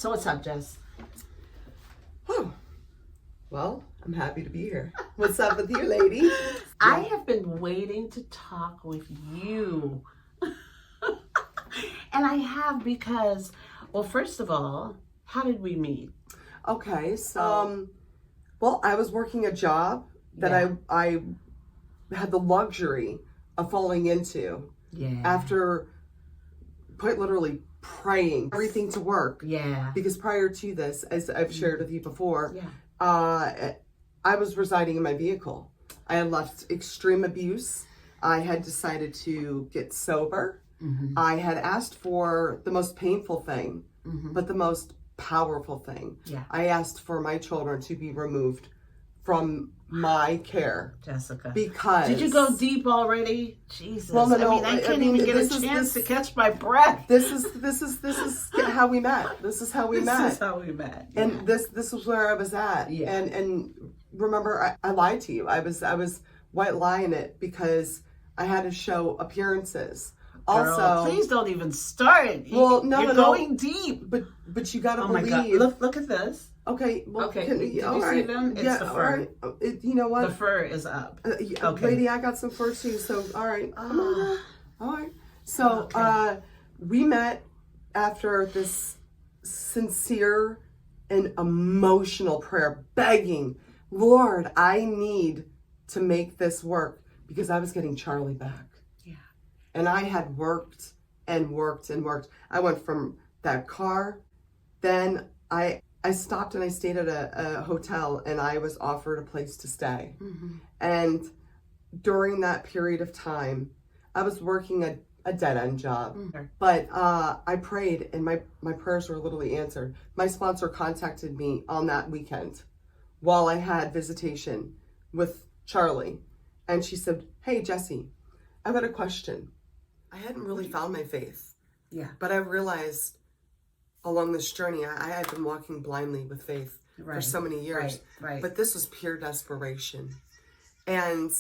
So what's up, Jess? Oh, well, I'm happy to be here. What's up with you, lady? I have been waiting to talk with you. And I have because, well, first of all, how did we meet? Okay, so, well, I was working a job that I had the luxury of falling into after quite literally praying everything to work. Yeah. Because prior to this, as I've shared with you before, I was residing in my vehicle. I had left extreme abuse. I had decided to get sober. I had asked for the most painful thing, but the most powerful thing. Yeah. I asked for my children to be removed from my care. Jessica. Because... Did you go deep already? Jesus. Well, no, I can't even get a chance to catch my breath. This is how we met. This is how we met. This is how we met. Yeah. And this was where I was at. Yeah. And remember, I lied to you. I was white lying it because I had to show appearances. Girl, Also, please don't even start. Well, You're going deep. But you gotta believe. My God. Look at this. Okay. Well, Okay. Did you see them? It's the fur. Right. You know what? The fur is up. Okay. Lady, I got some fur too. So all right. Come on. All right. So we met after this sincere and emotional prayer, begging, Lord, I need to make this work because I was getting Charlie back. And I had worked and worked and worked. I went from that car. Then I stopped and I stayed at a hotel and I was offered a place to stay. And during that period of time, I was working a dead-end job. But I prayed and my prayers were literally answered. My sponsor contacted me on that weekend while I had visitation with Charlie. And she said, hey, Jessie, I've got a question. I hadn't really found my faith. Yeah. But I realized along this journey, I had been walking blindly with faith for so many years. Right. But this was pure desperation. And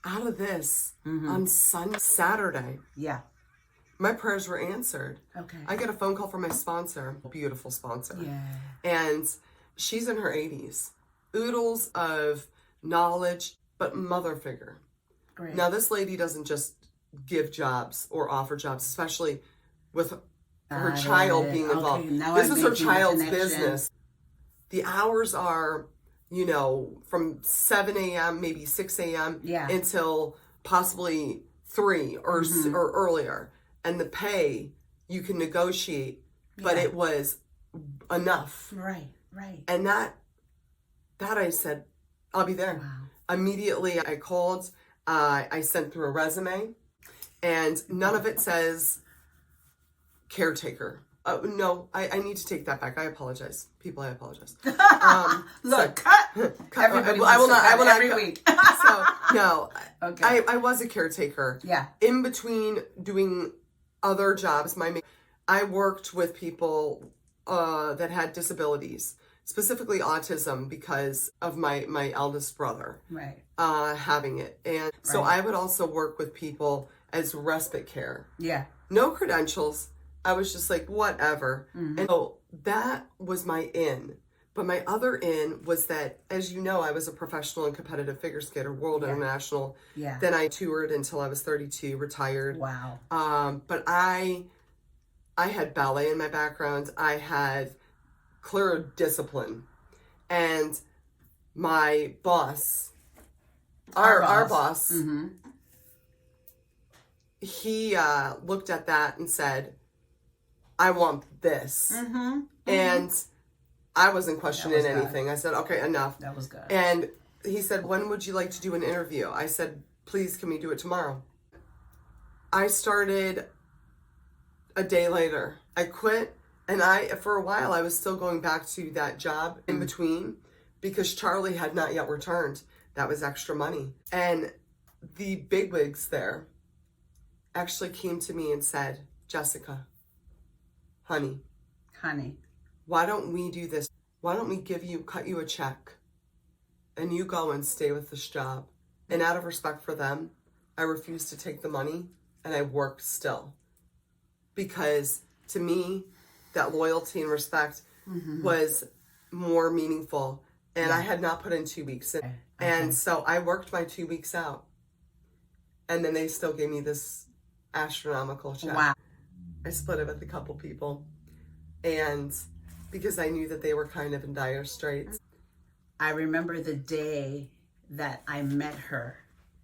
out of this, on Saturday, my prayers were answered. Okay. I get a phone call from my sponsor, beautiful sponsor. Yeah. And she's in her 80s. Oodles of knowledge, but mother figure. Great. Now, this lady doesn't just give jobs or offer jobs, especially with her child being involved. This is her child's business. The hours are, from 7 a.m., maybe 6 a.m. Until possibly 3 or earlier. And the pay, you can negotiate, but it was enough. Right. And that I said, I'll be there. Wow. Immediately, I called. I sent through a resume. And none of it says caretaker. No, I need to take that back. I apologize. People, I apologize. Look, cut. Everybody I will not every week. So, no. Okay. I was a caretaker. Yeah. In between doing other jobs, I worked with people that had disabilities, specifically autism because of my eldest brother having it. And so I would also work with people as respite care. Yeah. No credentials. I was just like, whatever. And so that was my in. But my other in was that, as you know, I was a professional and competitive figure skater, world international. Yeah. Then I toured until I was 32, retired. Wow. But I had ballet in my background. I had clear discipline. And my boss, our boss, he looked at that and said, I want this. And I wasn't questioning anything. I said, okay, enough. That was good. And he said, when would you like to do an interview? I said, please, can we do it tomorrow? I started a day later. I quit. And for a while, I was still going back to that job in between because Charlie had not yet returned. That was extra money. And the bigwigs there actually came to me and said, Jessica, honey, why don't we do this? Why don't we cut you a check and you go and stay with this job? And out of respect for them, I refused to take the money and I worked still. Because to me, that loyalty and respect was more meaningful. And I had not put in 2 weeks. And so I worked my 2 weeks out. And then they still gave me this astronomical check. Wow. I split it with a couple people. And because I knew that they were kind of in dire straits. I remember the day that I met her,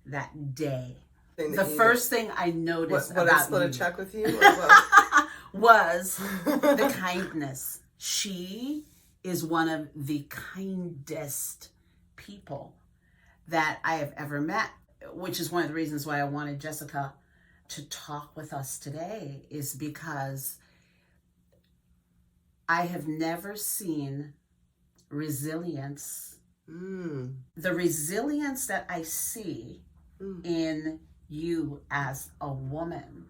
that day. The first thing I noticed what, about I split you a check with you? Or what? was the kindness. She is one of the kindest people that I have ever met, which is one of the reasons why I wanted Jessica to talk with us today, is because I have never seen resilience. The resilience that I see in you as a woman.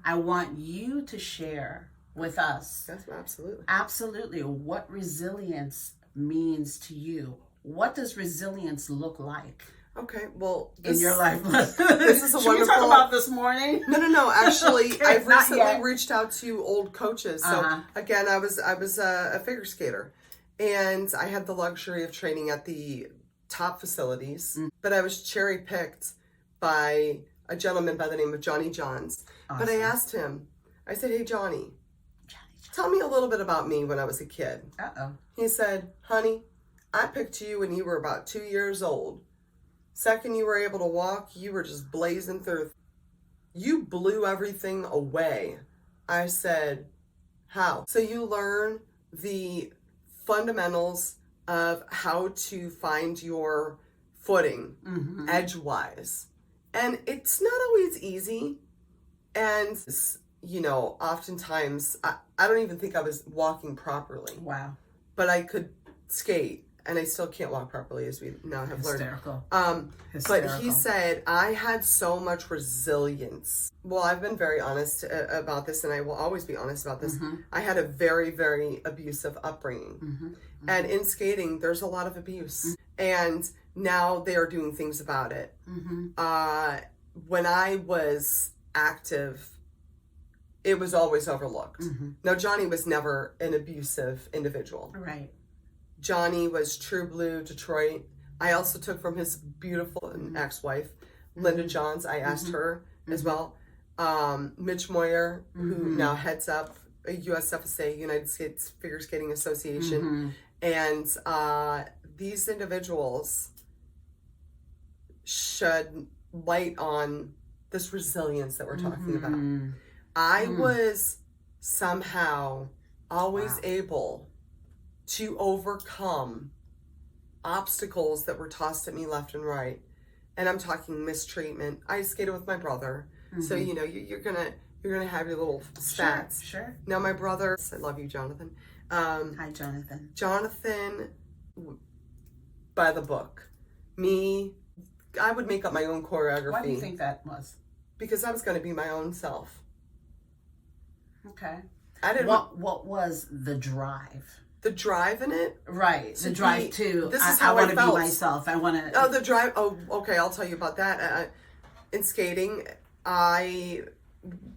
I want you to share with us. That's absolutely. Absolutely. What resilience means to you. What does resilience look like? Okay, well, in your life. This is a Should wonderful. we talk about this morning? No. Actually, Okay, I've not recently yet. reached out to old coaches. So again, I was a figure skater, and I had the luxury of training at the top facilities. But I was cherry picked by a gentleman by the name of Johnny Johns. Awesome. But I asked him. I said, "Hey, Johnny, tell me a little bit about me when I was a kid." He said, "Honey, I picked you when you were about 2 years old. Second you were able to walk, you were just blazing through. You blew everything away." I said, "How?" So you learn the fundamentals of how to find your footing edgewise. And it's not always easy. And, you know, oftentimes, I don't even think I was walking properly. Wow. But I could skate. And I still can't walk properly, as we now have Hysterical. learned. But he said, I had so much resilience. Well, I've been very honest about this, and I will always be honest about this. I had a very, very abusive upbringing. And in skating, there's a lot of abuse. And now they are doing things about it. When I was active, it was always overlooked. Now, Johnny was never an abusive individual. Right. Johnny was true blue Detroit. I also took from his beautiful ex-wife, Linda Johns. I asked her as well. Mitch Moyer, who now heads up USFSA, United States Figure Skating Association. And these individuals shed light on this resilience that we're talking about. I was somehow always able to overcome obstacles that were tossed at me left and right. And I'm talking mistreatment. I skated with my brother. So, you know, you're gonna have your little spats. Sure. Now my brother, I love you, Jonathan. Hi, Jonathan. Jonathan, by the book. Me, I would make up my own choreography. Why do you think that was? Because I was going to be my own self. Okay. I didn't. What was the drive? The drive in it? Right. The drive to, this is how I want to be felt. myself. I want to. Oh, the drive. Oh, okay. I'll tell you about that. In skating,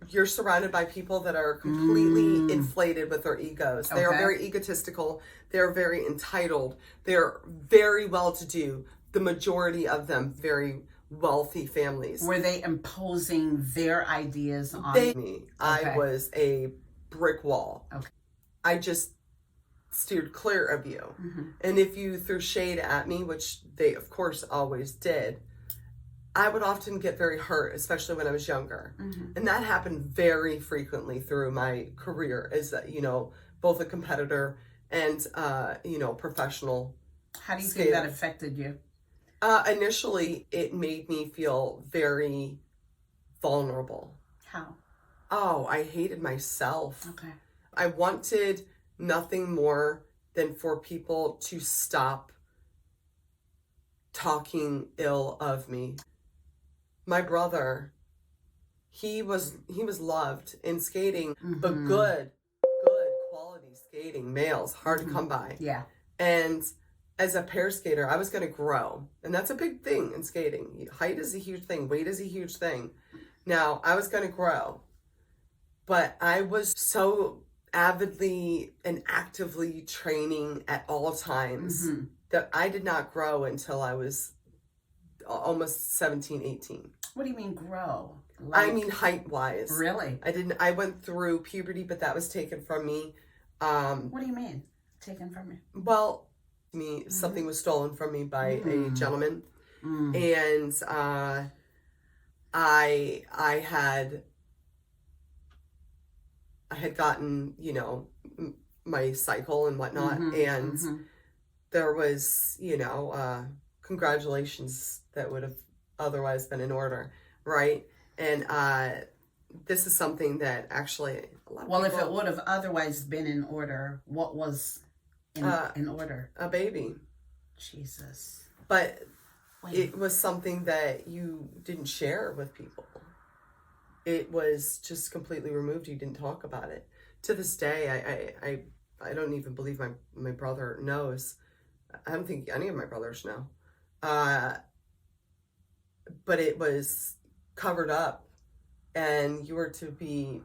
you're surrounded by people that are completely inflated with their egos. They are very egotistical. They're very entitled. They're very well-to-do. The majority of them very wealthy families. Were they imposing their ideas on me? I was a brick wall. Okay. I just steered clear of you. And if you threw shade at me, which they of course always did, I would often get very hurt, especially when I was younger. And that happened very frequently through my career as, you know, both a competitor and, you know, professional. How do you think that affected you? Initially, it made me feel very vulnerable. How? Oh, I hated myself. Okay. I wanted nothing more than for people to stop talking ill of me. My brother, he was loved in skating, but good quality skating, males, hard to come by. Yeah. And as a pair skater, I was going to grow. And that's a big thing in skating. Height is a huge thing. Weight is a huge thing. Now, I was going to grow. But I was so avidly and actively training at all times, that I did not grow until I was almost 17, 18. What do you mean grow? I mean height-wise. Really? I went through puberty, but that was taken from me. What do you mean? Taken from you? Well, something was stolen from me by a gentleman. And I had gotten, you know, my cycle and whatnot, and there was, you know, congratulations that would have otherwise been in order, right? And this is something that actually a lot of Well, people, if it would have otherwise been in order, what was in order? a baby. Jesus. But Wait. it was something that you didn't share with people. It was just completely removed. You didn't talk about it. To this day, I don't even believe my brother knows. I don't think any of my brothers know. But it was covered up, and you were to be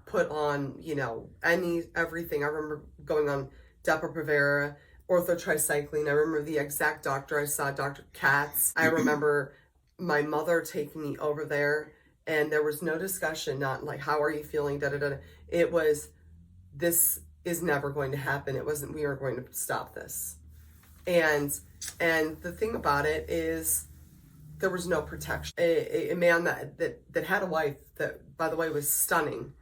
put on, you know, everything. I remember going on Depo-Provera, orthotricycline. I remember the exact doctor I saw, Dr. Katz. I remember my mother taking me over there, and there was no discussion, not like, how are you feeling, da-da-da. It was, this is never going to happen. It wasn't, we are going to stop this. And the thing about it is, there was no protection. A man that had a wife that, by the way, was stunning.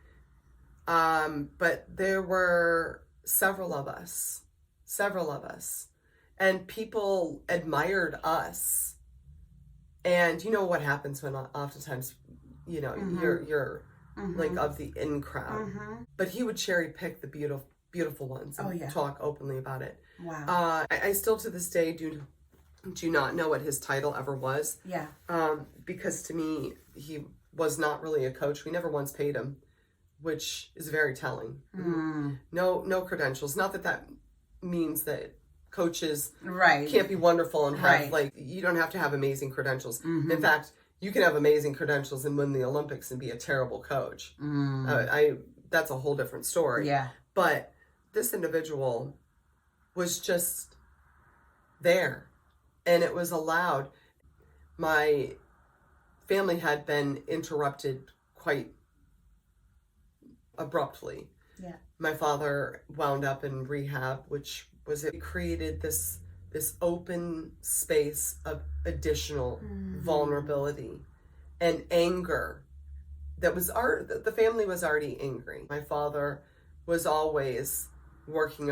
But there were several of us, and people admired us. And you know what happens when oftentimes, you know, you're like of the in crowd. But he would cherry pick the beautiful ones and talk openly about it. Wow. I still to this day do not know what his title ever was. Yeah. Because to me, he was not really a coach. We never once paid him, which is very telling. No credentials. Not that means that coaches can't be wonderful and have like, you don't have to have amazing credentials. In fact, you can have amazing credentials and win the Olympics and be a terrible coach. That's a whole different story. Yeah. But this individual was just there, and it was allowed. My family had been interrupted quite abruptly. Yeah. My father wound up in rehab, which was, it created this open space of additional vulnerability and anger that was the family was already angry. My father was always working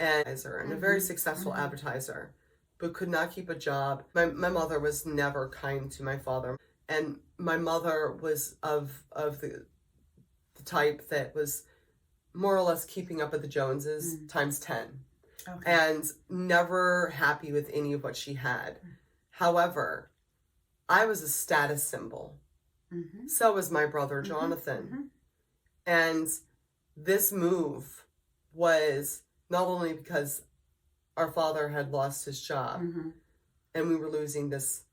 and a very successful advertiser, but could not keep a job. My mother was never kind to my father, and my mother was of the type that was more or less keeping up with the Joneses times 10. Okay. And never happy with any of what she had. However, I was a status symbol. So was my brother Jonathan. And this move was not only because our father had lost his job and we were losing this,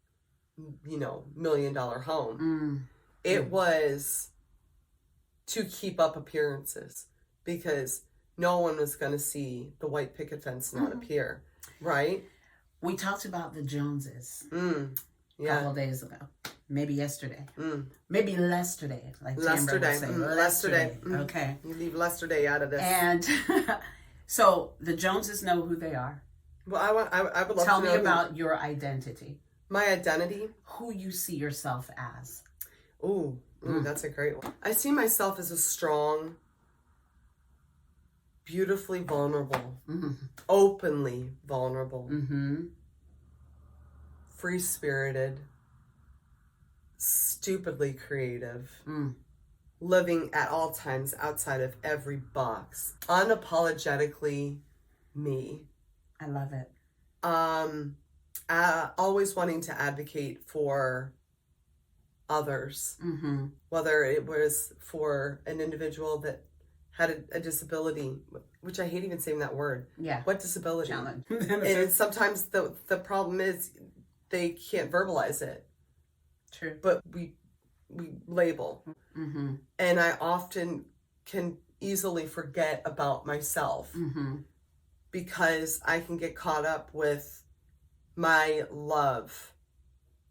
you know, $1 million home. It was to keep up appearances, because no one was going to see the white picket fence not appear, right? We talked about the Joneses a couple of days ago. Maybe yesterday. Maybe yesterday, like Lester Day. Lester Day. Okay. You leave Lester Day out of this. And so the Joneses know who they are. Well, I would love Tell to know me about your identity. My identity? Who you see yourself as. Ooh, that's a great one. I see myself as a strong, beautifully vulnerable, openly vulnerable, free-spirited, stupidly creative, living at all times outside of every box, unapologetically me. I love it. Always wanting to advocate for others, whether it was for an individual that had a disability, which I hate even saying that word. Yeah. What disability? Challenge. And sometimes the problem is they can't verbalize it. True. But we label. And I often can easily forget about myself because I can get caught up with my love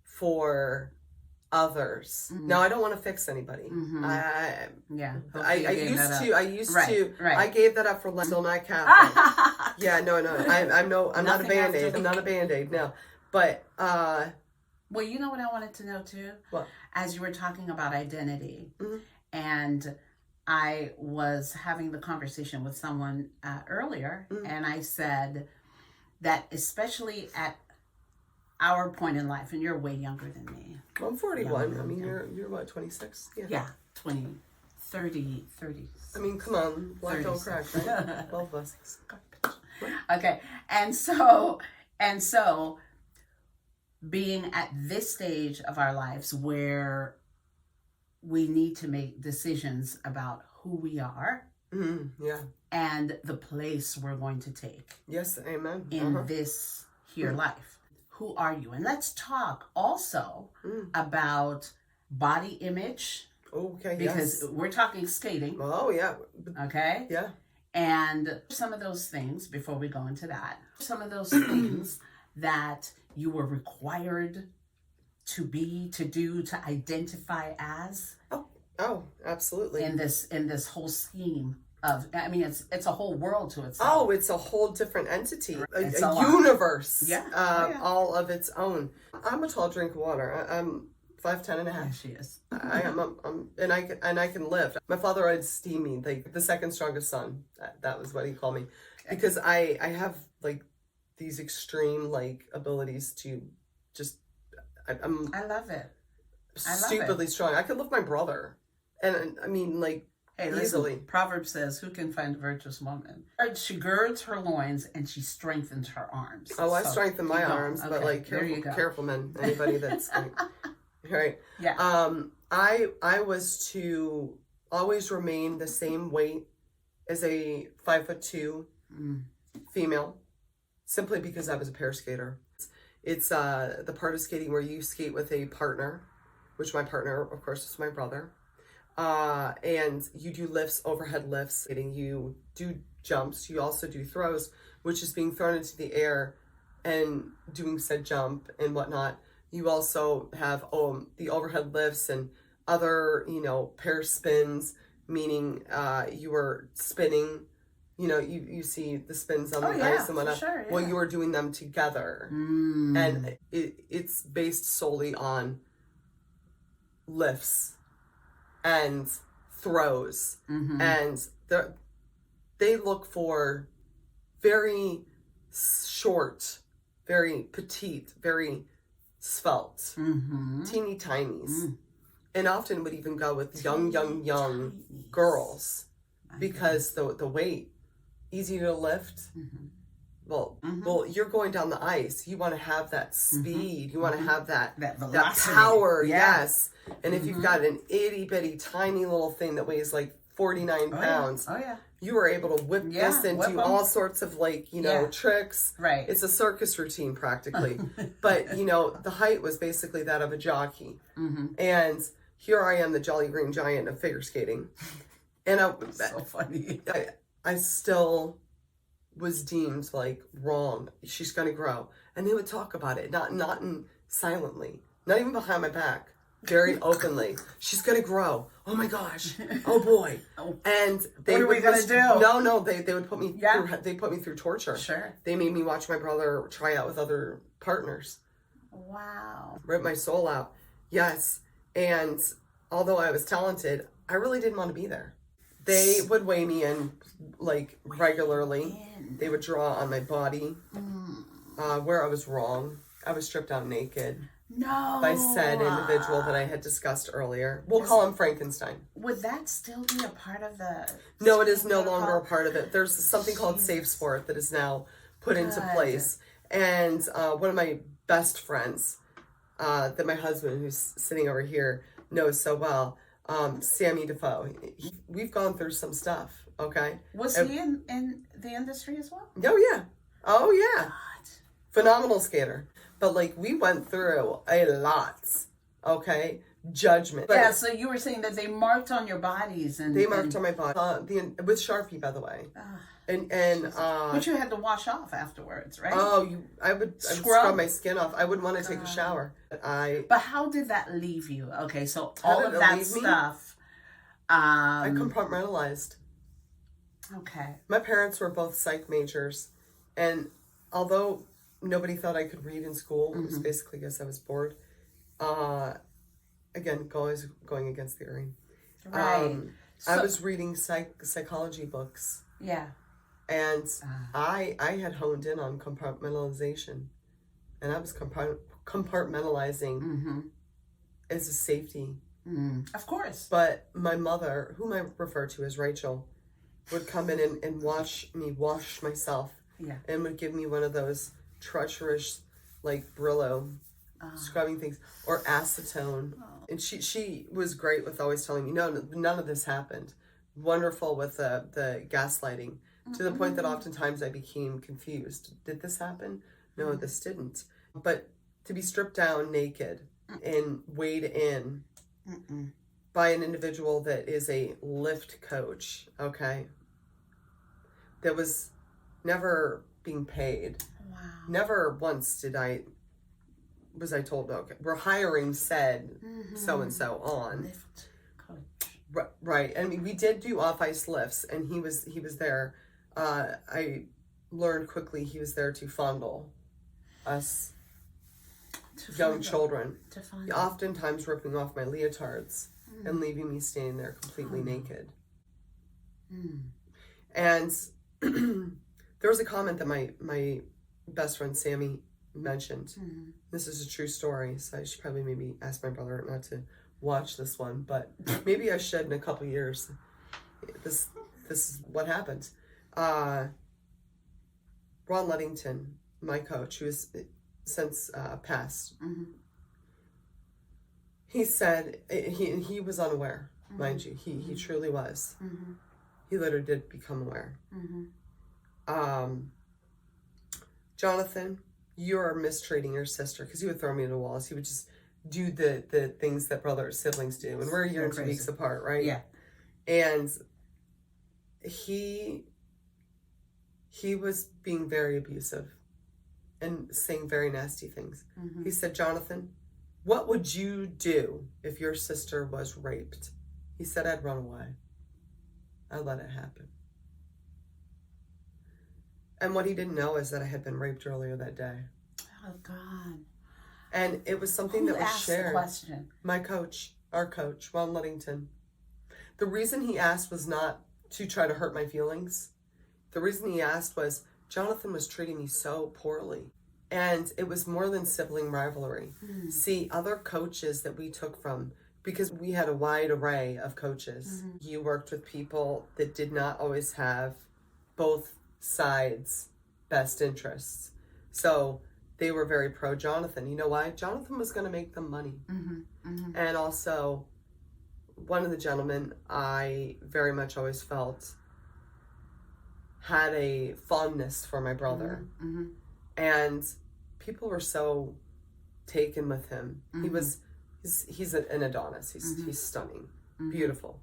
for others. Now, I don't want to fix anybody. I used to. I gave that up for less. Still not Catholic. Yeah, no. I'm not a Band-Aid. I'm not a Band-Aid. No, but well, you know what I wanted to know too. What? As you were talking about identity, and I was having the conversation with someone earlier, and I said that especially at our point in life, and you're way younger than me. I'm 41. I mean, you're what, 26? Yeah, 30. I mean, come on, black don't crack, right? Both of us. Okay, and so being at this stage of our lives where we need to make decisions about who we are, and the place we're going to take. Yes, amen. In this here life. Who are you? And let's talk also about body image. Okay, because we're talking skating. Oh, yeah. Okay? Yeah. And some of those things, before we go into that, some of those things that you were required to be, to do, to identify as. Oh, absolutely. In this whole scheme of, I mean, it's a whole world to itself. Oh, it's a whole different entity, a universe, all of its own. I'm a tall drink of water. I'm 5'10" and a half. Yeah, she is. I am, and I can lift. My father would esteem me like the second strongest son. That was what he called me, because I have like these extreme like abilities to just. I love it. Stupidly strong. I could lift my brother, and I mean like. Hey, easily. Listen, Proverbs says, who can find a virtuous woman? She girds her loins and she strengthens her arms. Oh, I strengthen my arms, but like, careful, men. Anybody that's like, right. Yeah. I was to always remain the same weight as a 5'2" female, simply because I was a pair skater. It's the part of skating where you skate with a partner, which my partner, of course, is my brother. And you do lifts, overhead lifts, and you do jumps. You also do throws, which is being thrown into the air and doing said jump and whatnot. You also have the overhead lifts and other, pair spins, meaning you were spinning. You see the spins on the ice and whatnot. Sure, yeah. Well, you were doing them together. And it's based solely on lifts and throws, and they look for very short, very petite, very svelte, teeny tinies, and often would even go with young girls because the weight, easy to lift. Well, you're going down the ice. You want to have that speed. You want to have that velocity. That power. Yeah. Yes. And if you've got an itty bitty tiny little thing that weighs like 49 pounds, you are able to whip this and do all sorts of tricks. Right. It's a circus routine practically. But the height was basically that of a jockey. And here I am, the Jolly Green Giant of figure skating. And so funny. I still was deemed like wrong. She's gonna grow, and they would talk about it, not silently, not even behind my back, very openly. She's gonna grow. Oh my gosh. Oh boy. And they what are we gonna do? No, they would put me through. They put me through torture. Sure. They made me watch my brother try out with other partners. Wow. Rip my soul out. Yes. And although I was talented, I really didn't want to be there. They would weigh me in like regularly. They would draw on my body where I was wrong. I was stripped out naked. No. By said individual that I had discussed earlier. We'll call him Frankenstein. Would that still be a part of the... No, it is no longer a part of it. There's something called Safe Sport that is now put into place. And one of my best friends that my husband, who's sitting over here, knows so well, Sammy Defoe. We've gone through some stuff, okay? Was he in the industry as well? Oh, yeah. God. Phenomenal skater. But, we went through a lot, okay? judgment. Yeah, so you were saying that they marked on your bodies, and they marked on my body with Sharpie, by the way. Which you had to wash off afterwards, right? Oh, I would scrub my skin off. I wouldn't want to take a shower. But how did that leave you? Okay, so all of that stuff. I compartmentalized. Okay. My parents were both psych majors, and although nobody thought I could read in school, it was basically because I was bored. Again, always going against the grain. Right. I was reading psychology books. Yeah. And I had honed in on compartmentalization, and I was compartmentalizing as a safety. Of course. But my mother, whom I refer to as Rachel, would come in and watch me wash myself. Yeah. And would give me one of those treacherous, like, Brillo scrubbing things, or acetone. And she was great with always telling me, no, none of this happened. Wonderful with the gaslighting, to the point that oftentimes I became confused. Did this happen? No, this didn't. But to be stripped down naked and weighed in by an individual that is a lift coach, okay, that was never being paid. Wow. Never once was I told, okay, we're hiring said so-and-so on. Lift coach. Right. I mean, we did do off-ice lifts, and he was there. I learned quickly he was there to fondle us young children. Oftentimes ripping off my leotards and leaving me standing there completely naked. And there was a comment that my best friend Sammy mentioned. This is a true story, so I should probably maybe ask my brother not to watch this one, but maybe I should in a couple years. This is what happened. Ron Ludington, my coach, who has since passed, he said he was unaware, mind you. He truly was. He later did become aware. Jonathan, you're mistreating your sister, because he would throw me to the walls. He would just do the things that siblings do, and we're a year and 2 weeks apart, right? Yeah. And he was being very abusive and saying very nasty things. He said, Jonathan, what would you do if your sister was raped? He said, I'd run away. I'd let it happen. And what he didn't know is that I had been raped earlier that day. Oh, God. And it was something that was shared. Who asked the question? My coach, our coach, Ron Ludington. The reason he asked was not to try to hurt my feelings. The reason he asked was, Jonathan was treating me so poorly. And it was more than sibling rivalry. See, other coaches that we took from, because we had a wide array of coaches. You worked with people that did not always have both sides' best interests. So they were very pro Jonathan. You know why? Jonathan was going to make them money. And also, one of the gentlemen I very much always felt had a fondness for my brother. And people were so taken with him. He's an Adonis. He's stunning, beautiful.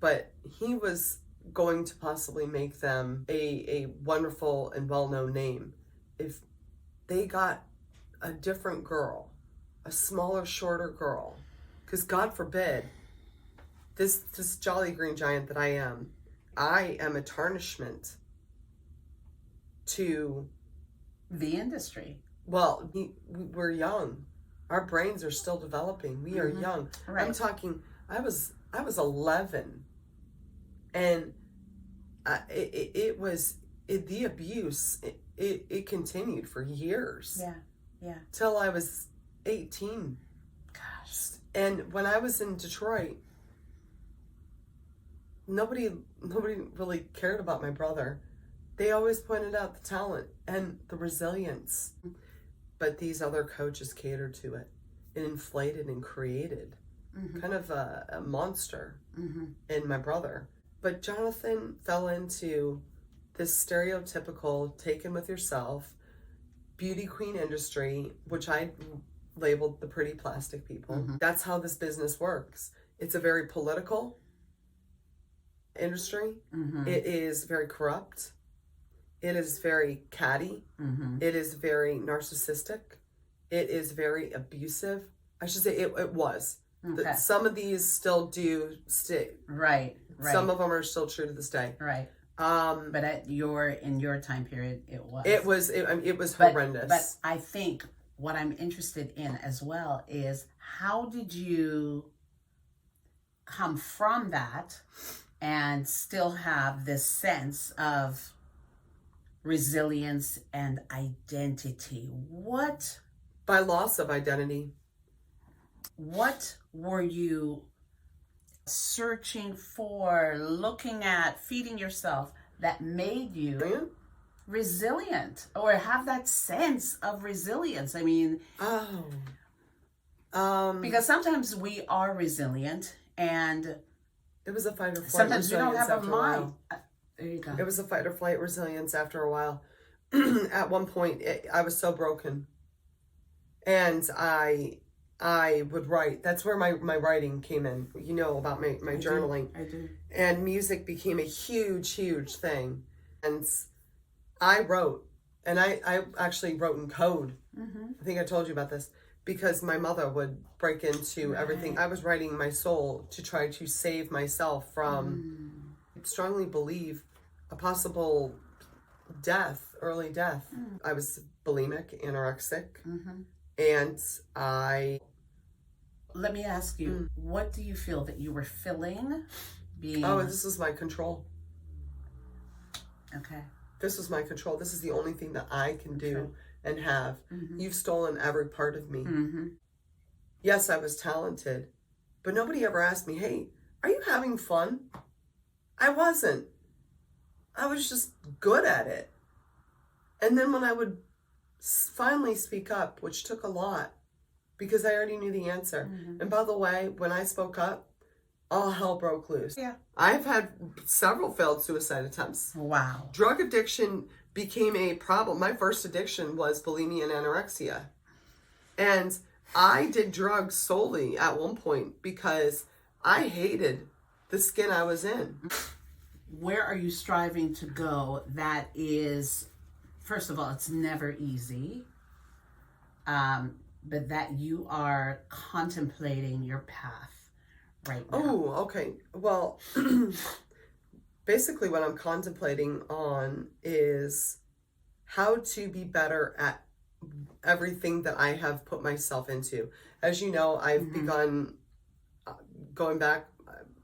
But he was going to possibly make them a wonderful and well-known name if they got a different girl, a smaller, shorter girl. Because God forbid, this jolly green giant that I am a tarnishment to the industry. Well, we're young. Our brains are still developing. We are young. Right. I'm talking, I was 11, and the abuse, it continued for years. Yeah. Till I was 18. Gosh. And when I was in Detroit, nobody really cared about my brother. They always pointed out the talent and the resilience. But these other coaches catered to it and inflated and created kind of a monster in my brother. But Jonathan fell into this stereotypical taken with yourself beauty queen industry, which I labeled the pretty plastic people. That's how this business works. It's a very political industry. It is very corrupt. It is very catty. It is very narcissistic. It is very abusive. I should say it was. Okay. Some of these still do stay. Right. Some of them are still true to this day. Right. But in your time period, it was. It was horrendous. But I think what I'm interested in as well is, how did you come from that and still have this sense of resilience and identity? By loss of identity. What were you searching for, looking at, feeding yourself, that made you resilient, or have that sense of resilience? I mean, because sometimes we are resilient, and it was a fight or flight. Sometimes we don't have a mind. There you go. It was a fight or flight resilience after a while. At one point, I was so broken, and I would write. That's where my writing came in. You know about my journaling. I do. And music became a huge thing. And I wrote, and I actually wrote in code. I think I told you about this, because my mother would break into everything. I was writing my soul to try to save myself from, I strongly believe, a possible death, early death. I was bulimic, anorexic, and Let me ask you, what do you feel that you were feeling? This is my control. Okay. This is my control. This is the only thing that I can do and have. You've stolen every part of me. Yes, I was talented, but nobody ever asked me, hey, are you having fun? I wasn't. I was just good at it. And then when I would finally speak up, which took a lot, because I already knew the answer. And by the way, when I spoke up, all hell broke loose. Yeah. I've had several failed suicide attempts. Wow. Drug addiction became a problem. My first addiction was bulimia and anorexia. And I did drugs solely at one point because I hated the skin I was in. Where are you striving to go that is, first of all, it's never easy, but that you are contemplating your path right now? Oh, okay. Well, basically what I'm contemplating on is how to be better at everything that I have put myself into. As you know, I've begun going back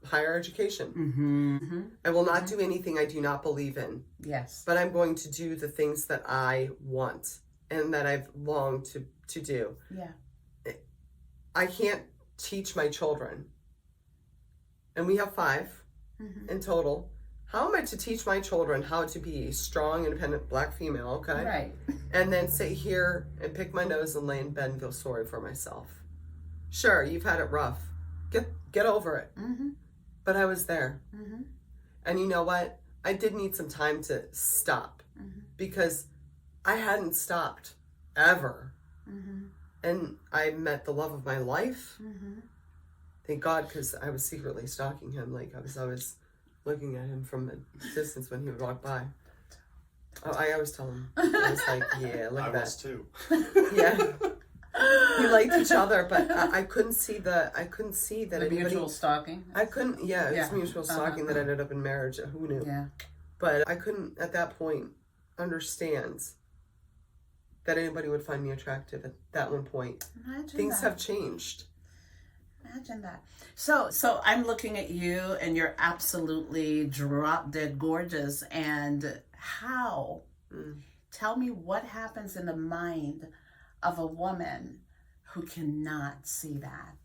higher education. I will not do anything I do not believe in. Yes. But I'm going to do the things that I want and that I've longed to do. Yeah. I can't teach my children, and we have 5 in total. How am I to teach my children how to be a strong, independent black female, okay? Right. And then sit here and pick my nose and lay in bed and feel sorry for myself. Sure, you've had it rough. Get over it. But I was there. And you know what? I did need some time to stop because I hadn't stopped ever. And I met the love of my life. Thank God, because I was secretly stalking him. Like I was looking at him from a distance when he would walk by. Oh, I always tell him. I was like, yeah, look at that. I was too. Yeah. We liked each other, but I couldn't see that mutual stalking. I couldn't. Yeah, it was mutual stalking that ended up in marriage. Who knew? Yeah. But I couldn't at that point understand that anybody would find me attractive at that one point. Imagine Things that. have changed. Imagine that. So I'm looking at you, and you're absolutely drop dead gorgeous. And how? Tell me what happens in the mind of a woman who cannot see that.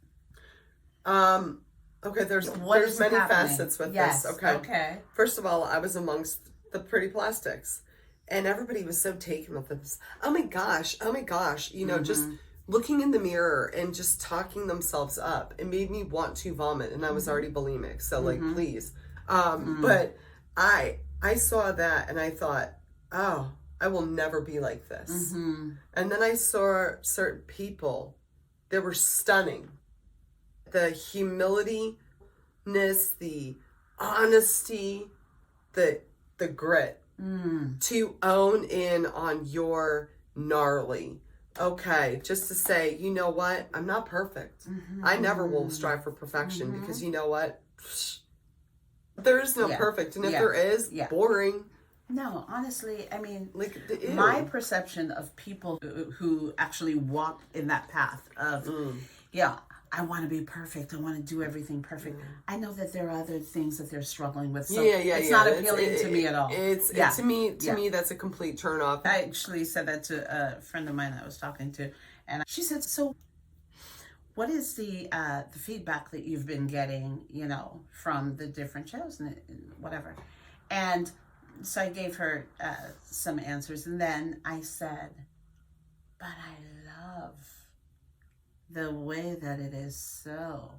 Okay, there's many facets with this. Okay. First of all, I was amongst the pretty plastics, and everybody was so taken with this. Oh my gosh, you know, just looking in the mirror and just talking themselves up. It made me want to vomit, and I was already bulimic, so like, please. But I saw that and I thought, oh, I will never be like this. And then I saw certain people They were stunning. The humility, the honesty, the grit to own in on your gnarly. Okay, just to say, you know what? I'm not perfect. I never will strive for perfection because you know what? There is no perfect. And if there is, boring. No, honestly, I mean, Like, my perception of people who actually walk in that path of, I want to be perfect. I want to do everything perfect. I know that there are other things that they're struggling with. So it's not appealing to me at all. To me, that's a complete turn off. I actually said that to a friend of mine that I was talking to, and she said, "So, what is the feedback that you've been getting? You know, from the different shows and whatever?" And so I gave her some answers, and then I said, "But I love the way that it is so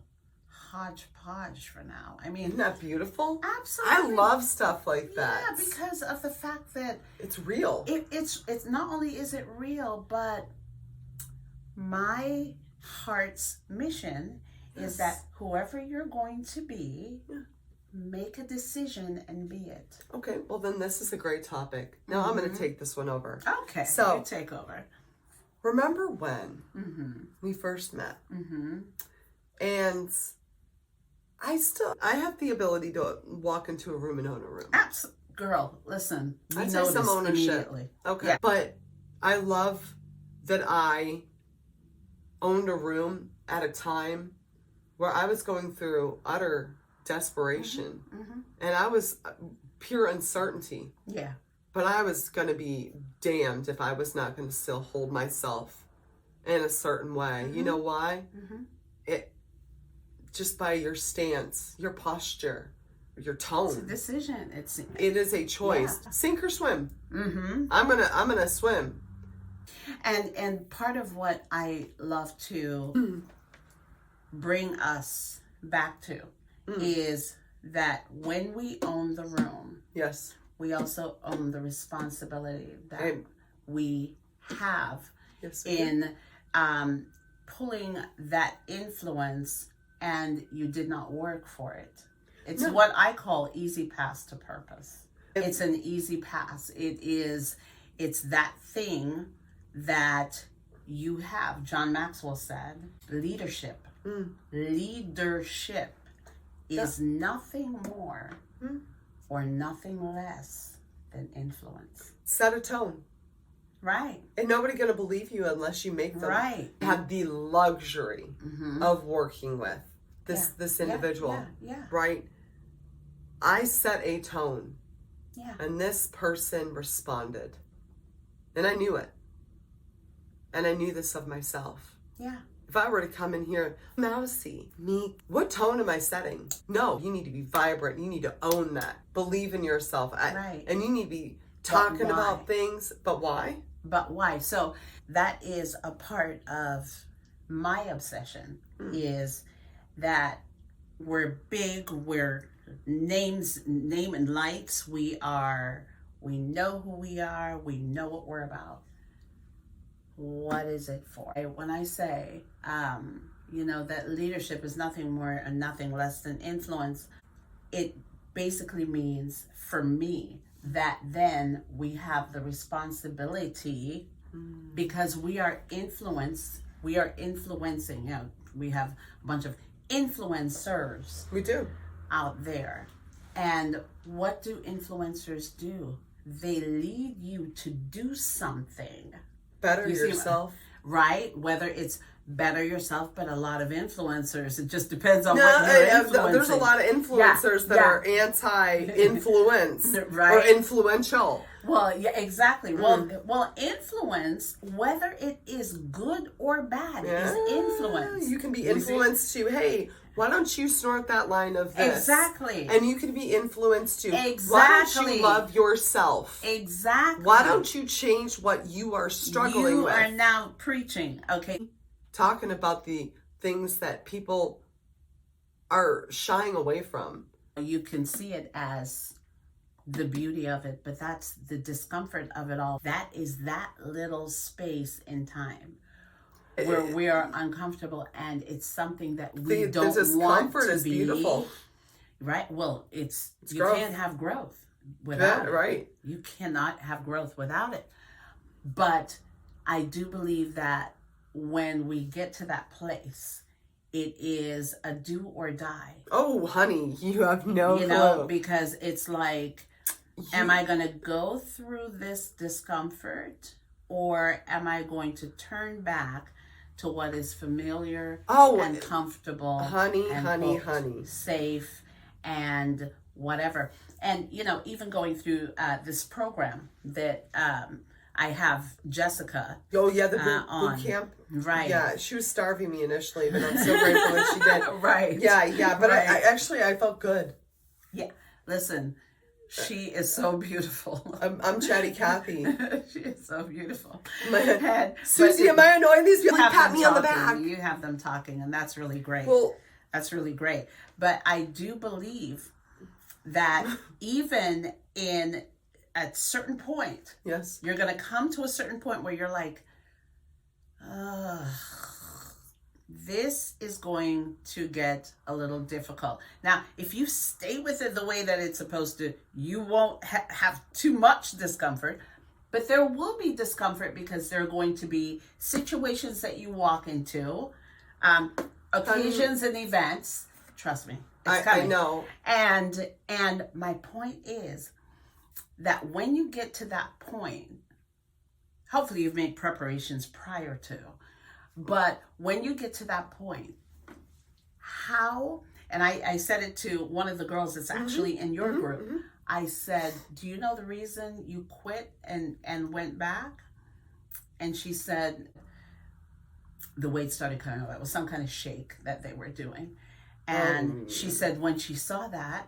hodgepodge for now." I mean, isn't that beautiful? Absolutely. I love stuff like that. Yeah, because of the fact that it's real. It's not only is it real, but my heart's mission is that whoever you're going to be, make a decision and be it. Okay, well then this is a great topic. Now I'm going to take this one over. Okay, so you take over. Remember when we first met? And I have the ability to walk into a room and own a room. Girl, listen, we I'd say some ownership. Immediately. Okay, but I love that I owned a room at a time where I was going through utter desperation, and I was pure uncertainty. Yeah. But I was going to be damned if I was not going to still hold myself in a certain way. You know why? It just by your stance, your posture, your tone. It's a decision. It is a choice. Yeah. Sink or swim. I'm gonna swim. And part of what I love to bring us back to is that when we own the room, yes, we also own the responsibility that we have in pulling that influence, and you did not work for it. It's what I call easy pass to purpose. It's an easy pass. It's that thing that you have. John Maxwell said, leadership. Leadership is nothing more or nothing less than influence. Set a tone. Right. And nobody going to believe you unless you make them have the luxury of working with this individual. Right? I set a tone. Yeah. And this person responded. And I knew it. And I knew this of myself. Yeah. If I were to come in here, mousy, meek, what tone am I setting? No, you need to be vibrant. You need to own that. Believe in yourself. And you need to be talking about things. But why? But why? So that is a part of my obsession is that we're big, we're name and lights. We know who we are. We know what we're about. What is it for? When I say, that leadership is nothing more and nothing less than influence, it basically means, for me, that then we have the responsibility because we are influencing, we have a bunch of influencers. We do. Out there. And what do influencers do? They lead you to do something. Better yourself. Right? Whether it's better yourself, but a lot of influencers, it just depends on what you're influencing. There's a lot of influencers that are anti-influence or influential. Well, yeah, exactly. Well, influence, whether it is good or bad, is influence. You can be influenced to, hey, why don't you snort that line of this? Exactly. And you can be influenced to, why don't you love yourself? Exactly. Why don't you change what you are struggling with? You are now preaching, okay? Talking about the things that people are shying away from. You can see it as the beauty of it, but that's the discomfort of it all. That is that little space in time where we are uncomfortable, and it's something that we the don't want discomfort to is be. beautiful. Right? Well, it's you growth. can't have growth without it. Right. You cannot have growth without it. But I do believe that when we get to that place, it is a do or die. Oh, honey, you have no clue. clue. Because it's like, am I going to go through this discomfort, or am I going to turn back to what is familiar and comfortable, honey, and safe and whatever. And, even going through this program that I have Jessica. Oh, yeah, the boot camp. Right. Yeah, she was starving me initially, but I'm so grateful that she did. Right. Yeah, but right. I felt good. Yeah, listen, she is so beautiful. I'm Chatty Cathy. She is so beautiful. Susie, am I annoying these people? Pat me on the back. You have them talking, and that's really great. Well, that's really great. But I do believe that even in at certain point, yes, you're going to come to a certain point where you're like, this is going to get a little difficult. Now, if you stay with it the way that it's supposed to, you won't have too much discomfort, but there will be discomfort because there are going to be situations that you walk into, occasions and events. Trust me, it's coming. I know. And my point is that when you get to that point, hopefully you've made preparations prior to, but when you get to that point, how, and I said it to one of the girls that's actually in your group, I said, do you know the reason you quit and went back? And she said, the weight started coming up. It was some kind of shake that they were doing. And she said when she saw that,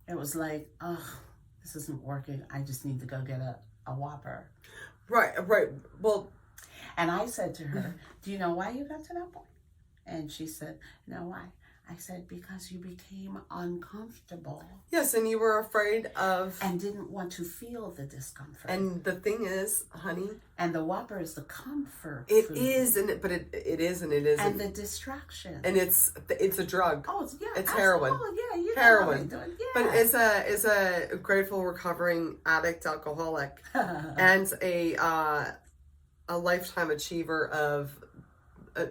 it was like, oh, this isn't working. I just need to go get a Whopper. Right. Well, and I said to her, do you know why you got to that point? And she said, no, why? I said, because you became uncomfortable. Yes, and you were afraid of... And didn't want to feel the discomfort. And the thing is, honey... And the Whopper is the comfort It food. is, but it is and it isn't. And the distraction. And it's a drug. Oh, yeah. It's heroin. Oh, yeah, you heroin. know yeah. But as a grateful recovering addict, alcoholic, and a lifetime achiever of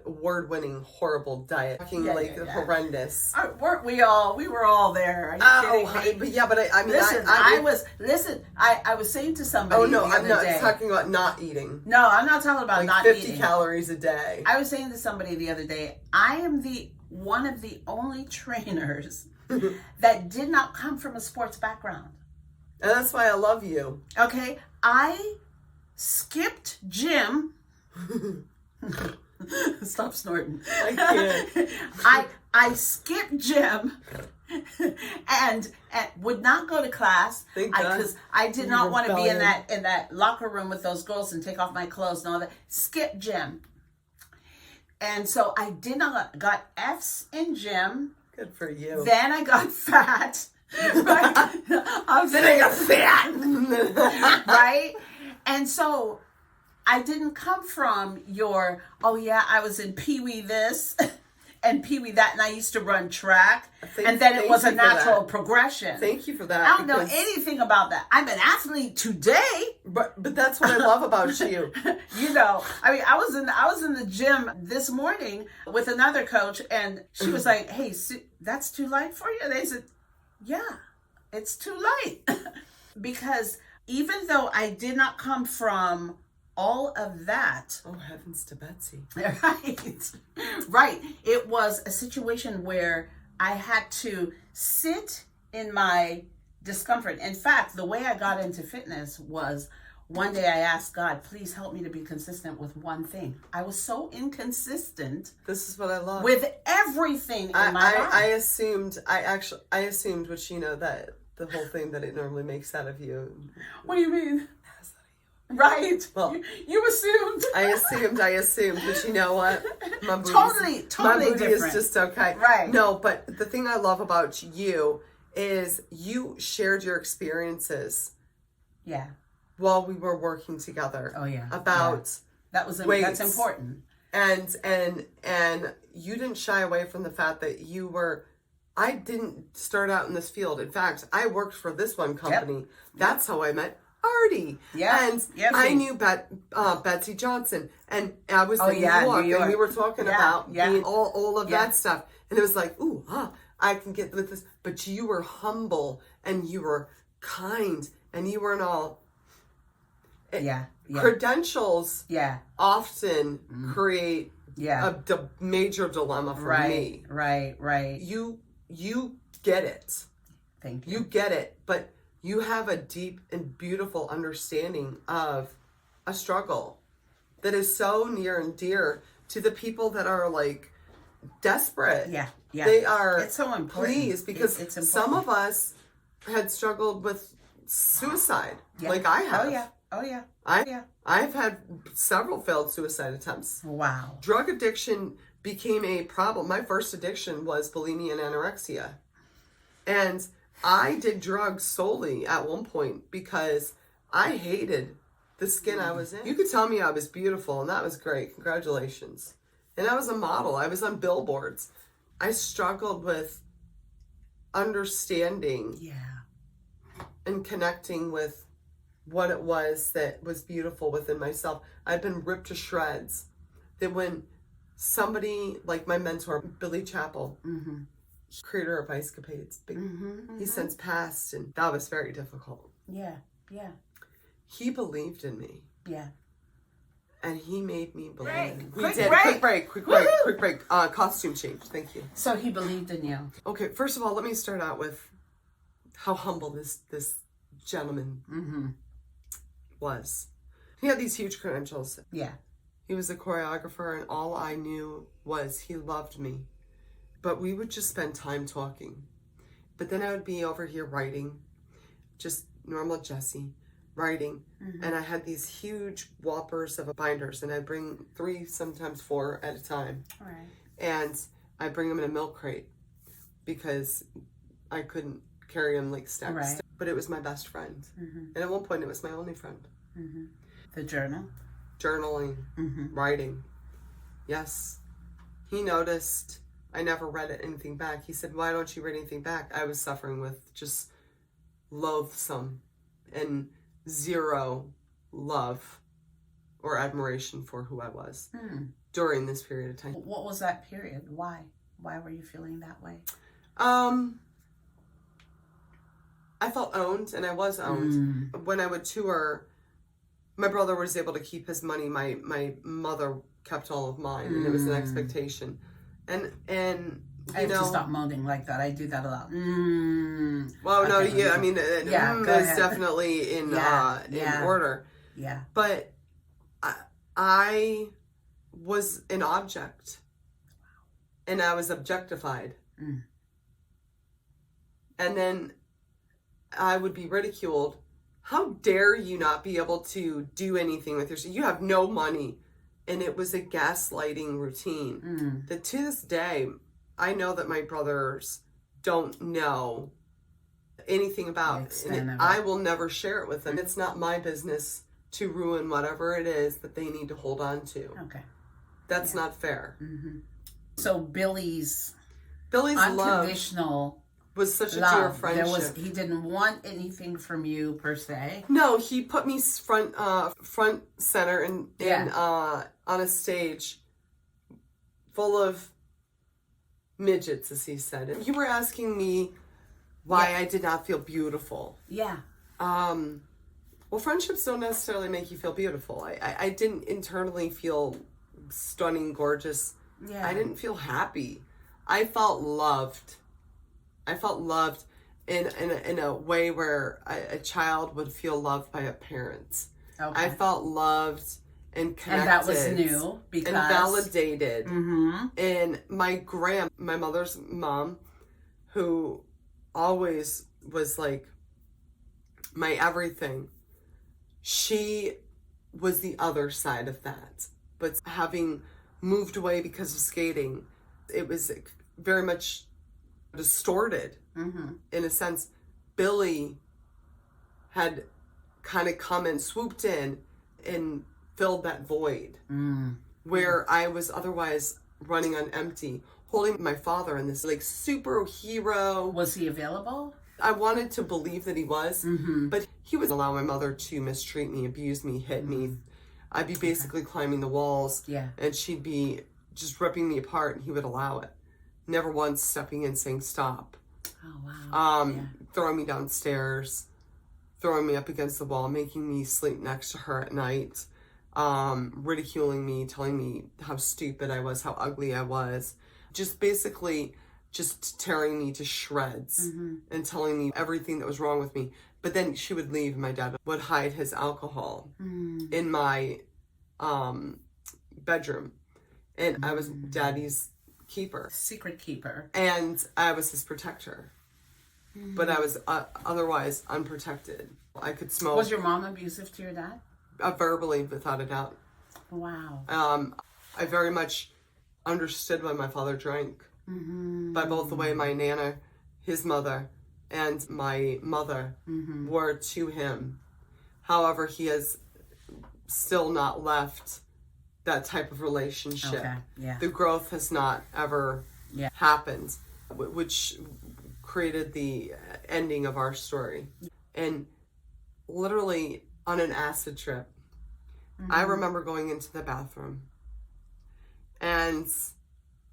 award-winning horrible diet, horrendous. Weren't we all? We were all there. Are you kidding me? But I mean, I was saying to somebody. Oh no, I'm not talking about not eating. No, I'm not talking about not 50 eating. 50 calories a day. I was saying to somebody the other day, I am one of the only trainers that did not come from a sports background. And that's why I love you. Okay, I skipped gym. Stop snorting. I can't. I skipped gym and would not go to class because I did not want to be in that locker room with those girls and take off my clothes and all that. Skip gym. And so I got F's in gym. Good for you. Then I got fat. Right? Then I got fat. Right? And so I didn't come from I was in Pee-wee this and Pee-wee that, and I used to run track, and then it was a natural progression. Thank you for that. I don't know anything about that. I'm an athlete today. But that's what I love about you. I mean, I was in the gym this morning with another coach, and she was like, hey, that's too light for you? And they said, yeah, it's too light. Because even though I did not come from all of that. Oh, heavens to Betsy. Right. It was a situation where I had to sit in my discomfort. In fact, the way I got into fitness was one day I asked God, please help me to be consistent with one thing. I was so inconsistent. This is what I love. With everything in my life. I assumed, which, that the whole thing that it normally makes out of you. What do you mean? Right. Well, you assumed. I assumed, but you know what? My booty totally is just okay. Right. No, but the thing I love about you is you shared your experiences. Yeah. While we were working together. Oh yeah. About that's important. And you didn't shy away from the fact that you were. I didn't start out in this field. In fact, I worked for this one company. Yep. That's how I met Artie. Yeah. And I knew Betsy Johnson. And I was in New York, and we were talking about being all of that stuff. And it was like, ooh, I can get with this. But you were humble, and you were kind, and you weren't all... Credentials often create a major dilemma for me. Right. You get it. Thank you. You get it, but you have a deep and beautiful understanding of a struggle that is so near and dear to the people that are like desperate. Yeah. They are. It's so important. Please, because it's some of us had struggled with suicide, like I have. Oh yeah. I've had several failed suicide attempts. Wow. Drug addiction became a problem. My first addiction was bulimia and anorexia. And I did drugs solely at one point because I hated the skin I was in. You could tell me I was beautiful, and that was great. Congratulations. And I was a model. I was on billboards. I struggled with understanding and connecting with what it was that was beautiful within myself. I'd been ripped to shreds. That when somebody like my mentor, Billy Chappell, creator of Icecapades, he's since passed, and that was very difficult. Yeah. He believed in me. Yeah. And he made me believe. Quick break. Costume change. Thank you. So he believed in you. Okay, first of all, let me start out with how humble this gentleman was. He had these huge credentials. Yeah. He was a choreographer, and all I knew was he loved me. But we would just spend time talking. But then I would be over here writing, just normal Jessie, writing. And I had these huge whoppers of binders, and I'd bring 3, sometimes 4 at a time. All right. And I'd bring them in a milk crate because I couldn't carry them like stacks. Right. But it was my best friend. And at one point, it was my only friend. The journal? Journaling, writing. Yes. He noticed I never read anything back. He said, why don't you read anything back? I was suffering with just loathsome and zero love or admiration for who I was during this period of time. What was that period? Why? Why were you feeling that way? I felt owned, and I was owned. When I would tour, my brother was able to keep his money. My mother kept all of mine, and it was an expectation. And I have to stop moaning like that. I do that a lot. Well, no, I mean, it's definitely in order. Yeah. But I was an object, and I was objectified. And then I would be ridiculed. How dare you not be able to do anything with yourself? You have no money. And it was a gaslighting routine that to this day, I know that my brothers don't know anything about. And I will never share it with them. It's not my business to ruin whatever it is that they need to hold on to. Okay. That's not fair. So Billy's love unconditional was such a dear friendship. He didn't want anything from you per se. No, he put me front center on a stage full of midgets, as he said. And you were asking me why I did not feel beautiful. Yeah. Well, friendships don't necessarily make you feel beautiful. I didn't internally feel stunning, gorgeous. Yeah. I didn't feel happy. I felt loved. I felt loved in a way where a child would feel loved by a parent. Okay. I felt loved and connected. And that was new because... And validated. And my mother's mom, who always was like my everything, she was the other side of that. But having moved away because of skating, it was very much distorted in a sense. Billy had kind of come and swooped in and filled that void. where I was otherwise running on empty, holding my father in this like superhero. Was he available? I wanted to believe that he was, but he would allow my mother to mistreat me, abuse me, hit me. I'd be basically climbing the walls, and she'd be just ripping me apart, and he would allow it. Never once stepping in saying stop. Oh, wow. Throwing me downstairs, throwing me up against the wall, making me sleep next to her at night, ridiculing me, telling me how stupid I was, how ugly I was. Just basically just tearing me to shreds and telling me everything that was wrong with me. But then she would leave, and my dad would hide his alcohol in my bedroom. And I was Daddy's keeper. Secret keeper. And I was his protector. But I was otherwise unprotected. I could smoke. Was your mom abusive to your dad? Verbally, without a doubt. Wow. I very much understood why my father drank. By both the way my Nana, his mother, and my mother were to him. However, he has still not left that type of relationship. Okay. Yeah. The growth has not ever happened, which created the ending of our story. And literally on an acid trip, I remember going into the bathroom, and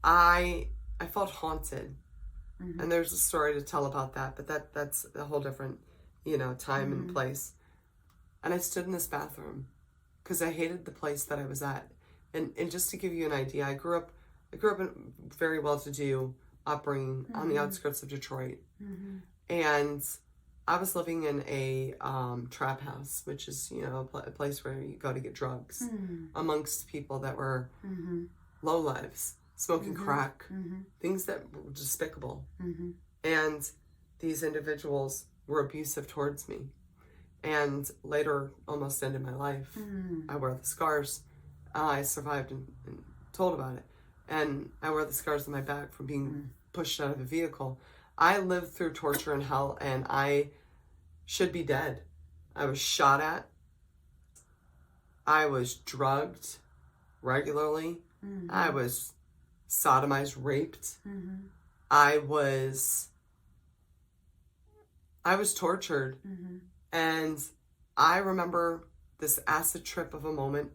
I felt haunted. And there's a story to tell about that, but that's a whole different, time and place. And I stood in this bathroom because I hated the place that I was at. And just to give you an idea, I grew up in a very well-to-do upbringing on the outskirts of Detroit. And I was living in a trap house, which is, a place where you go to get drugs amongst people that were lowlives, smoking crack, things that were despicable. And these individuals were abusive towards me. And later almost ended my life. I wear the scars. I survived and told about it. And I wear the scars on my back from being pushed out of a vehicle. I lived through torture and hell, and I should be dead. I was shot at. I was drugged regularly. I was sodomized, raped. I was tortured. And I remember this acid trip of a moment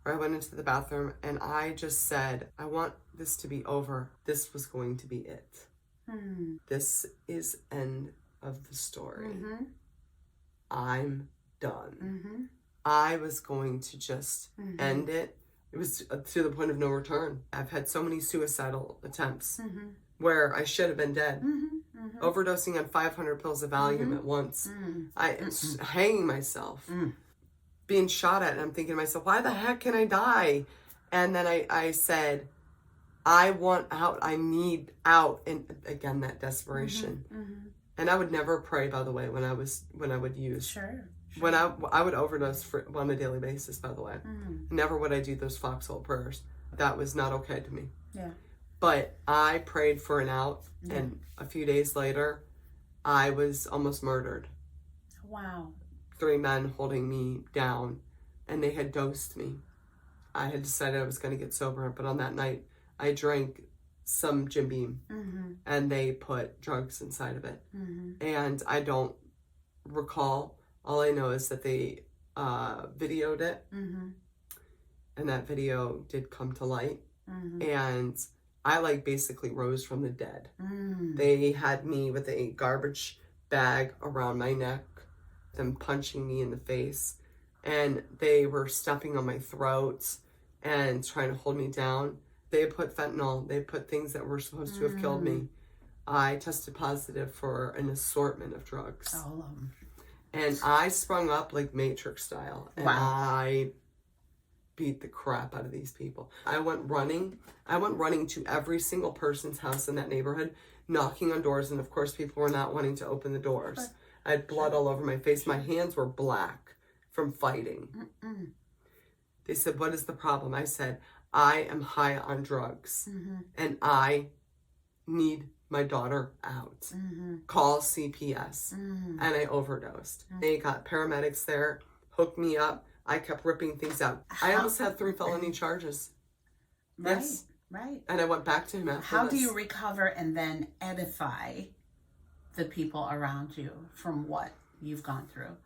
where I went into the bathroom and I just said, I want this to be over. This was going to be it. This is end of the story. I'm done. I was going to just end it. It was to the point of no return. I've had so many suicidal attempts where I should have been dead. Overdosing on 500 pills of Valium at once. Hanging myself. Being shot at, and I'm thinking to myself, why the heck can I die? And then I said, I want out. I need out. And again, that desperation. And I would never pray, by the way, when I would use. Sure. When I would overdose on a daily basis, by the way. Never would I do those foxhole prayers. That was not okay to me. Yeah. But I prayed for an out, and a few days later, I was almost murdered. Wow. 3 men holding me down, and they had dosed me. I had decided I was going to get sober, but on that night, I drank some Jim Beam, and they put drugs inside of it. And I don't recall. All I know is that they videoed it, and that video did come to light. And I basically rose from the dead. They had me with a garbage bag around my neck, them punching me in the face, and they were stepping on my throat and trying to hold me down. They put fentanyl, they put things that were supposed to have killed me. I tested positive for an assortment of drugs. All of them. And I sprung up like Matrix style, and I beat the crap out of these people. I went running to every single person's house in that neighborhood, knocking on doors, and of course people were not wanting to open the doors. I had blood all over my face. My hands were black from fighting. They said, what is the problem? I said, I am high on drugs, and I need my daughter out. Call CPS. And I overdosed. They got paramedics there, hooked me up. I kept ripping things out. I almost had 3 felony charges. Right. Yes. Right. And I went back to him after How this. do you recover and then edify the people around you from what you've gone through?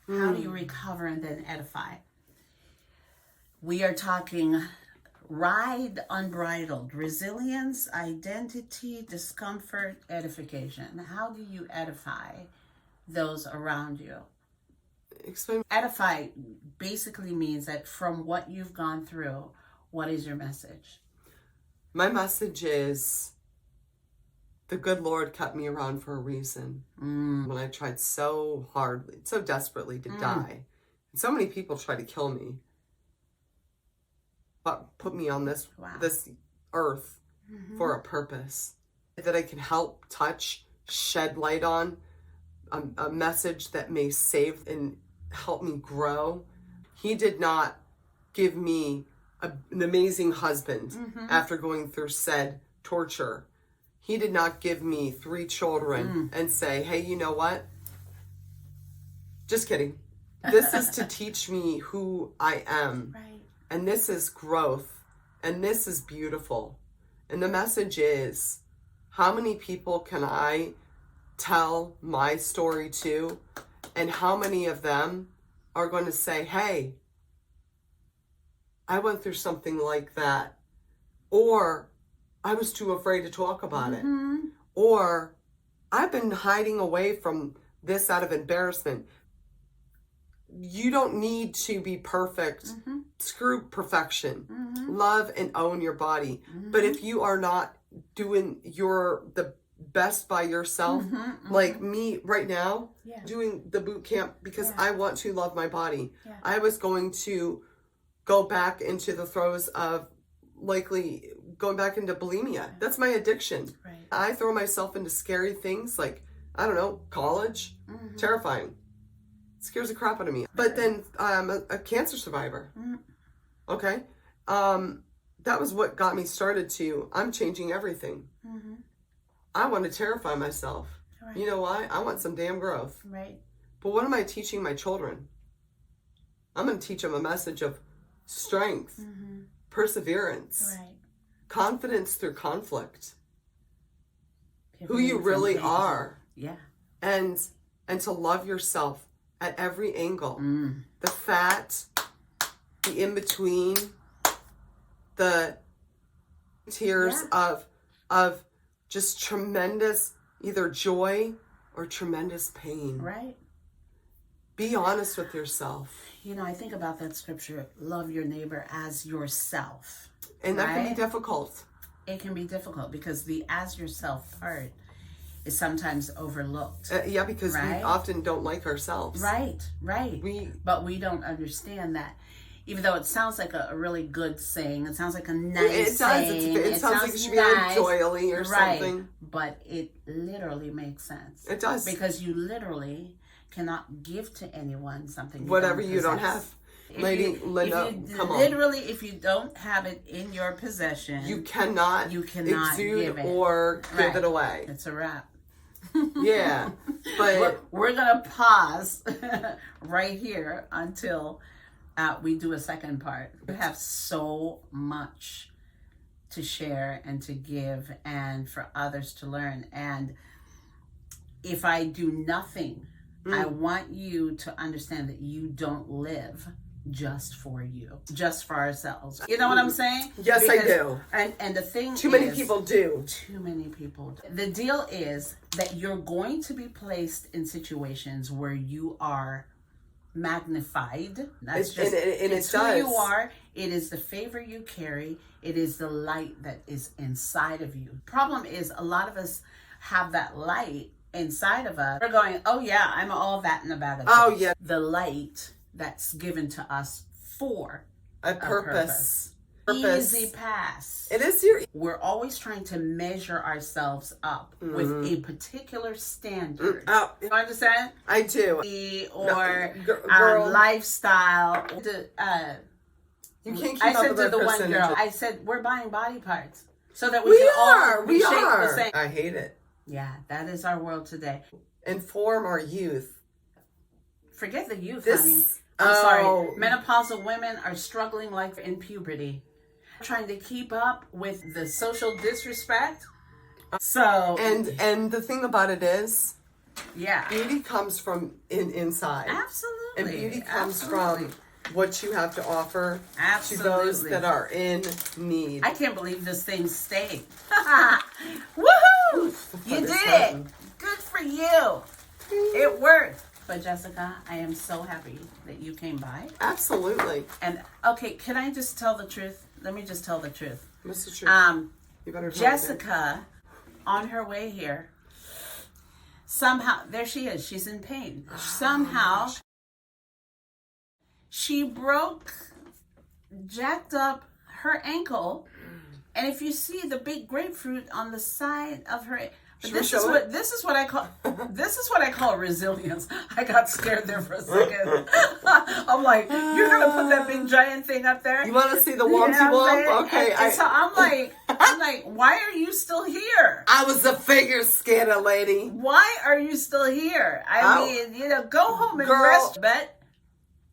How do you recover and then edify? We are talking ride unbridled, resilience, identity, discomfort, edification. How do you edify those around you? Explain. Edify basically means that from what you've gone through, what is your message? My message is the good Lord kept me around for a reason. When I tried so hardly, so desperately to die. And so many people tried to kill me. But put me on this earth for a purpose. That I can help, touch, shed light on. A message that may save and help me grow. He did not give me an amazing husband after going through said torture. He did not give me 3 children and say, hey, you know what? Just kidding. This is to teach me who I am. Right. And this is growth. And this is beautiful. And the message is, how many people can I tell my story to? And how many of them are going to say, hey, I went through something like that. Or I was too afraid to talk about it. Or I've been hiding away from this out of embarrassment. You don't need to be perfect. Screw perfection. Love and own your body. But if you are not doing the best by yourself, like me right now, doing the boot camp because I want to love my body. I was going to go back into the throes of likely going back into bulimia. That's my addiction. Right. I throw myself into scary things like, I don't know, college. Terrifying. It scares the crap out of me. But then I'm a cancer survivor. Okay. That was what got me started to, I'm changing everything. I want to terrify myself. Right. You know why? I want some damn growth. Right. But what am I teaching my children? I'm going to teach them a message of strength, perseverance, confidence through conflict, who you really are. Yeah. And to love yourself at every angle. The fat, the in-between, the tears of just tremendous either joy or tremendous pain. Right. Be honest with yourself. You know, I think about that scripture, love your neighbor as yourself. And that can be difficult. It can be difficult because the as yourself part is sometimes overlooked. Because we often don't like ourselves. Right. But we don't understand that. Even though it sounds like a really good saying, it sounds like a nice saying. It sounds like it should be nice, doily or something. But it literally makes sense. It does. Because you literally cannot give to anyone something whatever you don't have. Lady Linda, come on. Literally, if you don't have it in your possession, you cannot exude give it. Or give it away. It's a wrap. Yeah. But we're going to pause right here until we do a second part. We have so much to share and to give and for others to learn. And if I do nothing, I want you to understand that you don't live just for you, just for ourselves. You know what I'm saying? Yes, I do. And the thing Too many people do. Too many people do. The deal is that you're going to be placed in situations where you are magnified. That's just it's who you are. It is the favor you carry. It is the light that is inside of you. Problem is, a lot of us have that light inside of us. We're going, oh yeah, I'm all that in a bag of chips. Oh yeah. The light that's given to us for a purpose. Easy pass. It is your. We're always trying to measure ourselves up with a particular standard. You understand? I do. Or our lifestyle. You can't keep I up said with to the one percentages. girl, I said, we're buying body parts so that we can all be shaped the same. I hate it. Yeah, that is our world today. Inform our youth. Forget the youth, honey. I'm sorry. Menopausal women are struggling like in puberty. trying to keep up with the social disrespect. So And the thing about it is, yeah, beauty comes from inside. absolutely, And beauty comes absolutely. from what you have to offer Absolutely. to those that are in need. I can't believe this thing stayed. Woohoo! You did it. Good for you. It worked. But Jessica, I am so happy that you came by. Absolutely. And okay, can I just tell the truth? Let me just tell the truth. What's the truth? You better tell me. Jessica, on her way here, somehow, there she is. She's in pain. Somehow, she jacked up her ankle. And if you see the big grapefruit on the side of her, this is what I call resilience. I got scared there for a second. I'm like, you're gonna put that big giant thing up there? You want to see the Wumpy Wump? Okay. And so I'm like, why are you still here? I was a figure skater, lady. Why are you still here? I mean, go home and rest. But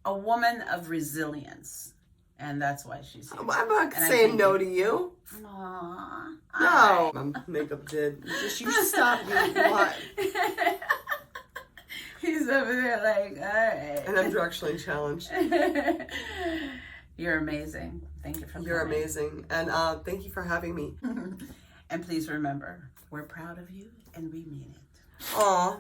a woman of resilience. And that's why she's here. I'm not saying no to you. Aww. No. My makeup did. You stop me. What? He's over there like, all right. And I'm directionally challenged. You're amazing. Thank you for coming. You're amazing. And thank you for having me. And please remember, we're proud of you and we mean it. Aw.